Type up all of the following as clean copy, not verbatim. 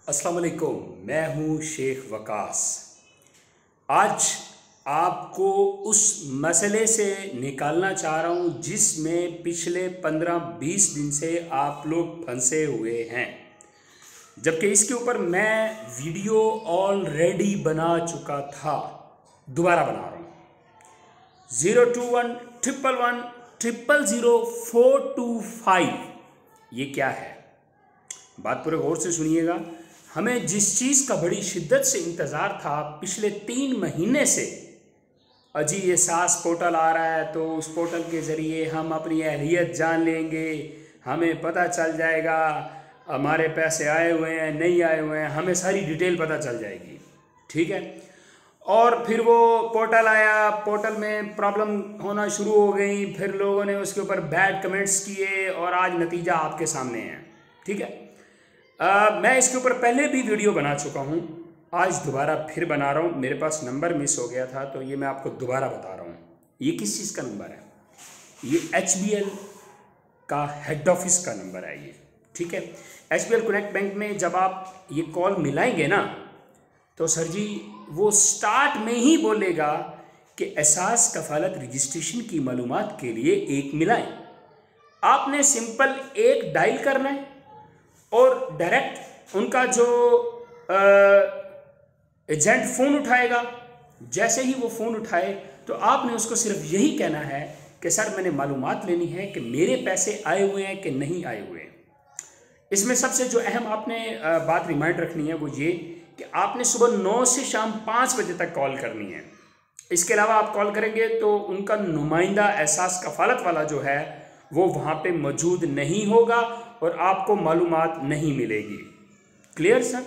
अस्सलाम वालेकुम, मैं हूँ शेख वकास। आज आपको उस मसले से निकालना चाह रहा हूँ जिसमें पिछले 15-20 दिन से आप लोग फंसे हुए हैं, जबकि इसके ऊपर मैं वीडियो ऑलरेडी बना चुका था। दोबारा बना रहा हूँ। 021-111-000-425 ये क्या है? बात पूरे गौर से सुनिएगा। हमें जिस चीज़ का बड़ी शिद्दत से इंतज़ार था पिछले 3 महीने से, अजी ये सास पोर्टल आ रहा है तो उस पोर्टल के ज़रिए हम अपनी अहलियत जान लेंगे, हमें पता चल जाएगा हमारे पैसे आए हुए हैं नहीं आए हुए हैं, हमें सारी डिटेल पता चल जाएगी। ठीक है। और फिर वो पोर्टल आया, पोर्टल में प्रॉब्लम होना शुरू हो गई, फिर लोगों ने उसके ऊपर बैड कमेंट्स किए और आज नतीजा आपके सामने है। ठीक है। मैं इसके ऊपर पहले भी वीडियो बना चुका हूँ, आज दोबारा फिर बना रहा हूँ। मेरे पास नंबर मिस हो गया था तो ये मैं आपको दोबारा बता रहा हूँ। ये किस चीज़ का नंबर है? ये HBL का हेड ऑफिस का नंबर है ये। ठीक है। HBL कनेक्ट बैंक में जब आप ये कॉल मिलाएंगे ना तो सर जी वो स्टार्ट में ही बोलेगा कि एहसास कफालत रजिस्ट्रेशन की मालूमात के लिए 1 मिलाएं। आपने सिंपल 1 डायल करना है और डायरेक्ट उनका जो एजेंट फ़ोन उठाएगा। जैसे ही वो फ़ोन उठाए तो आपने उसको सिर्फ यही कहना है कि सर मैंने मालूमात लेनी है कि मेरे पैसे आए हुए हैं कि नहीं आए हुए हैं। इसमें सबसे जो अहम आपने बात रिमाइंड रखनी है वो ये कि आपने सुबह 9 से शाम 5 बजे तक कॉल करनी है। इसके अलावा आप कॉल करेंगे तो उनका नुमाइंदा एहसास कफालत वाला जो है वो वहाँ पे मौजूद नहीं होगा और आपको मालूमात नहीं मिलेगी। Clear sir?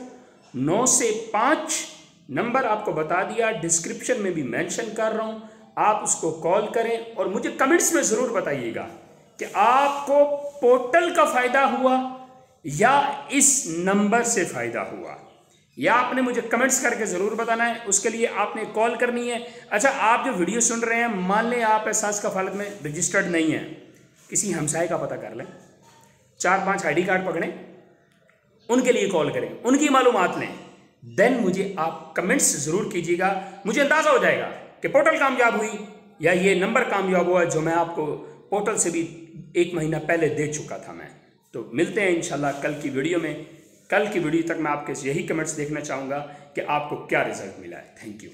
9 से 5 नंबर आपको बता दिया, डिस्क्रिप्शन में भी मेंशन कर रहा हूँ। आप उसको कॉल करें और मुझे कमेंट्स में ज़रूर बताइएगा कि आपको पोर्टल का फ़ायदा हुआ या इस नंबर से फ़ायदा हुआ, या आपने मुझे कमेंट्स करके ज़रूर बताना है। उसके लिए आपने कॉल करनी है। अच्छा, आप जो वीडियो सुन रहे हैं, मान लें आप एहसास कफालत में रजिस्टर्ड नहीं हैं, किसी हमसाये का पता कर लें, 4-5 ID कार्ड पकड़ें, उनके लिए कॉल करें, उनकी मालूमात लें, देन मुझे आप कमेंट्स ज़रूर कीजिएगा। मुझे अंदाज़ा हो जाएगा कि पोर्टल कामयाब हुई या ये नंबर कामयाब हुआ जो मैं आपको पोर्टल से भी 1 महीना पहले दे चुका था मैं। तो मिलते हैं इंशाल्लाह कल की वीडियो में। कल की वीडियो तक मैं आपके यही कमेंट्स देखना चाहूँगा कि आपको क्या रिजल्ट मिला है। Thank you.